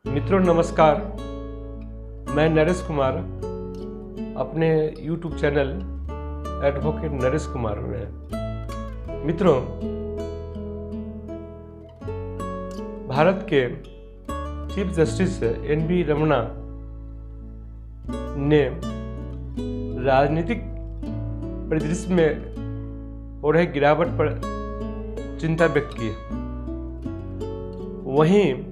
मित्रों नमस्कार, मैं नरेश कुमार अपने YouTube channel advocate Naresh Kumar में। मित्रों, भारत के चीफ जस्टिस NV रमन्ना ने राजनीतिक परिदृश्य में हो रहे गिरावट पर चिंता व्यक्त की। वहीं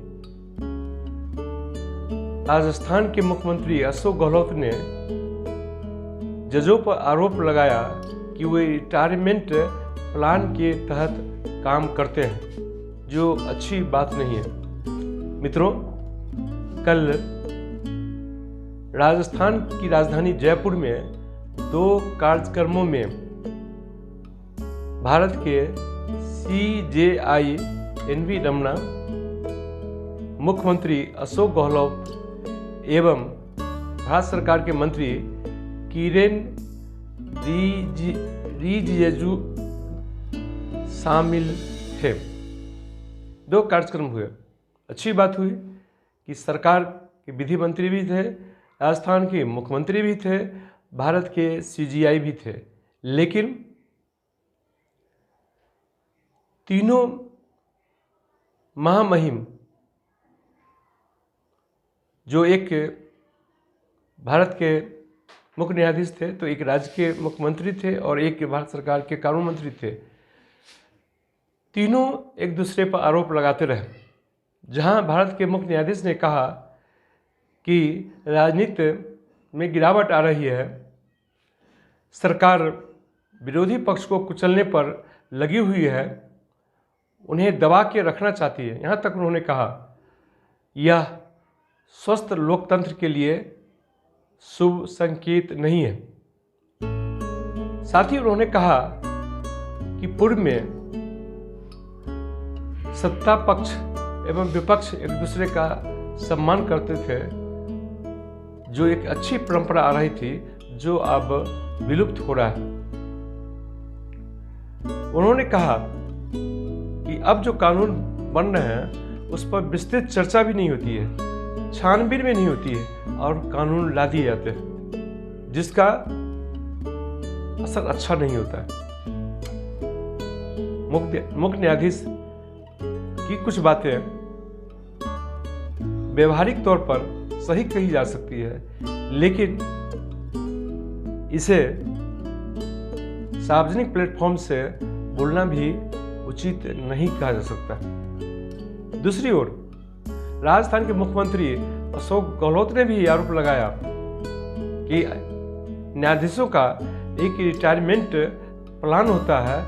राजस्थान के मुख्यमंत्री अशोक गहलोत ने जजों पर आरोप लगाया कि वे रिटायरमेंट प्लान के तहत काम करते हैं, जो अच्छी बात नहीं है। मित्रों, कल राजस्थान की राजधानी जयपुर में 2 कार्यक्रमों में भारत के CJI NV रमन्ना, मुख्यमंत्री अशोक गहलोत एवं भारत सरकार के मंत्री किरेन रिजिजू शामिल थे। 2 कार्यक्रम हुए। अच्छी बात हुई कि सरकार के विधि मंत्री भी थे, राजस्थान के मुख्यमंत्री भी थे, भारत के CJI भी थे, लेकिन तीनों महामहिम, जो एक भारत के मुख्य न्यायाधीश थे, तो एक राज्य के मुख्यमंत्री थे और एक भारत सरकार के कानून मंत्री थे, तीनों एक दूसरे पर आरोप लगाते रहे। जहां भारत के मुख्य न्यायाधीश ने कहा कि राजनीति में गिरावट आ रही है, सरकार विरोधी पक्ष को कुचलने पर लगी हुई है, उन्हें दबा के रखना चाहती है। यहाँ तक उन्होंने कहा यह स्वस्थ लोकतंत्र के लिए शुभ संकेत नहीं है। साथ ही उन्होंने कहा कि पूर्व में सत्ता पक्ष एवं विपक्ष एक दूसरे का सम्मान करते थे, जो एक अच्छी परंपरा आ रही थी, जो अब विलुप्त हो रहा है। उन्होंने कहा कि अब जो कानून बन रहे हैं उस पर विस्तृत चर्चा भी नहीं होती है, छानबीन में नहीं होती है और कानून ला दिए जाते हैं, जिसका असर अच्छा नहीं होता है। मुख्य न्यायाधीश की कुछ बातें व्यवहारिक तौर पर सही कही जा सकती है, लेकिन इसे सार्वजनिक प्लेटफॉर्म से बोलना भी उचित नहीं कहा जा सकता। दूसरी ओर राजस्थान के मुख्यमंत्री अशोक गहलोत ने भी आरोप लगाया कि न्यायाधीशों का एक रिटायरमेंट प्लान होता है,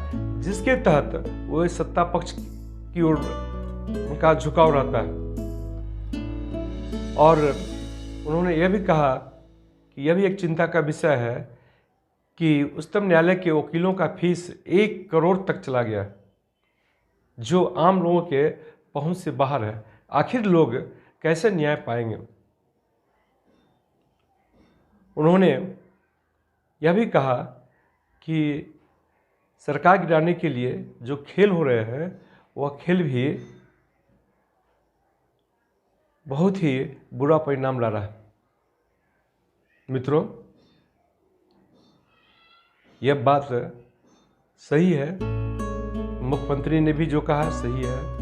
जिसके तहत वो सत्ता पक्ष की ओर उनका झुकाव रहता है। और उन्होंने यह भी कहा कि यह भी एक चिंता का विषय है कि उच्चतम न्यायालय के वकीलों का फीस 1 करोड़ तक चला गया, जो आम लोगों के पहुंच से बाहर है। आखिर लोग कैसे न्याय पाएंगे? उन्होंने यह भी कहा कि सरकार गिराने के लिए जो खेल हो रहे हैं, वह खेल भी बहुत ही बुरा परिणाम ला रहा है। मित्रों, यह बात सही है, मुख्यमंत्री ने भी जो कहा सही है,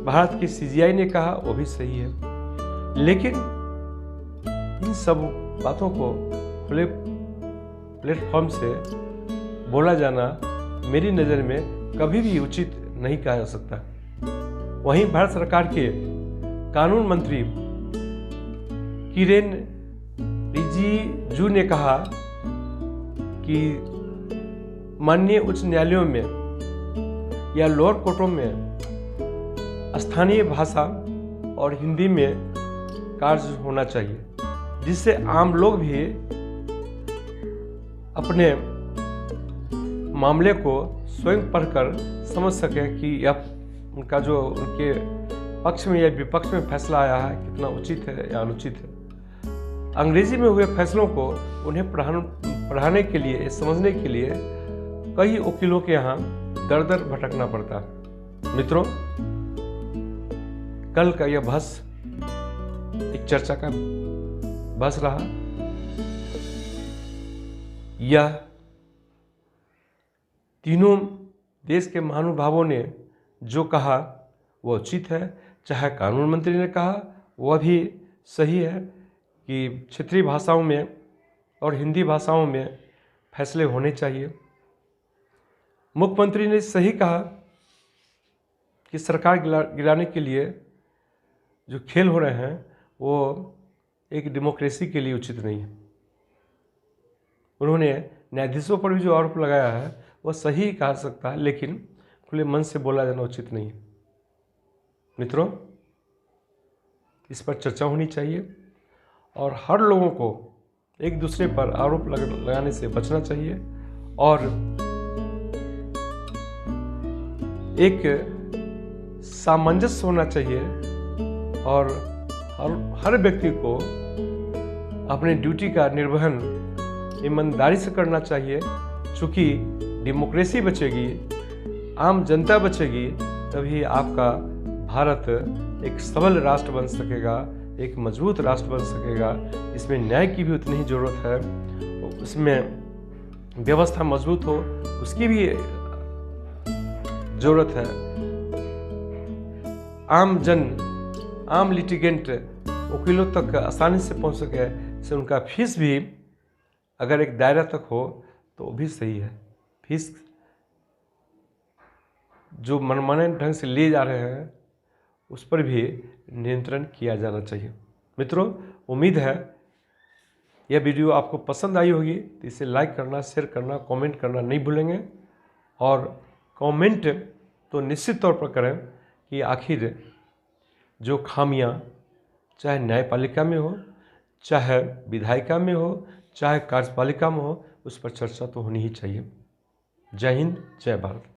भारत की CJI ने कहा वो भी सही है, लेकिन इन सब बातों को खुले प्लेटफॉर्म से बोला जाना मेरी नज़र में कभी भी उचित नहीं कहा जा सकता। वहीं भारत सरकार के कानून मंत्री किरेन रिजिजू ने कहा कि माननीय उच्च न्यायालयों में या लोअर कोर्टों में स्थानीय भाषा और हिंदी में कार्य होना चाहिए, जिससे आम लोग भी अपने मामले को स्वयं पढ़कर समझ सकें कि यह उनका जो उनके पक्ष में या विपक्ष में फैसला आया है कितना उचित है या अनुचित है। अंग्रेजी में हुए फैसलों को उन्हें पढ़ाने के लिए, समझने के लिए कई वकीलों के यहाँ दर दर भटकना पड़ता है। मित्रों, कल का यह बहस एक चर्चा का बस रहा। यह तीनों देश के महानुभावों ने जो कहा वो उचित है। चाहे कानून मंत्री ने कहा वह भी सही है कि क्षेत्रीय भाषाओं में और हिंदी भाषाओं में फैसले होने चाहिए। मुख्यमंत्री ने सही कहा कि सरकार गिराने के लिए जो खेल हो रहे हैं वो एक डेमोक्रेसी के लिए उचित नहीं है। उन्होंने न्यायाधीशों पर भी जो आरोप लगाया है वह सही कहा सकता है, लेकिन खुले मन से बोला जाना उचित नहीं है। मित्रों, इस पर चर्चा होनी चाहिए और हर लोगों को एक दूसरे पर आरोप लगाने से बचना चाहिए और एक सामंजस्य होना चाहिए और हर व्यक्ति को अपने ड्यूटी का निर्वहन ईमानदारी से करना चाहिए। चूँकि डेमोक्रेसी बचेगी, आम जनता बचेगी, तभी आपका भारत एक सबल राष्ट्र बन सकेगा, एक मजबूत राष्ट्र बन सकेगा। इसमें न्याय की भी उतनी ही ज़रूरत है, उसमें व्यवस्था मजबूत हो उसकी भी ज़रूरत है। आम जन, आम लिटिगेंट वकीलों तक आसानी से पहुंच सके, से उनका फीस भी अगर एक दायरा तक हो तो भी सही है। फीस जो मनमाने ढंग से लिए जा रहे हैं उस पर भी नियंत्रण किया जाना चाहिए। मित्रों, उम्मीद है यह वीडियो आपको पसंद आई होगी, तो इसे लाइक करना, शेयर करना, कमेंट करना नहीं भूलेंगे। और कमेंट तो निश्चित तौर पर करें कि आखिर जो खामियां चाहे न्यायपालिका में हो, चाहे विधायिका में हो, चाहे कार्यपालिका में हो, उस पर चर्चा तो होनी ही चाहिए। जय हिंद, जय भारत।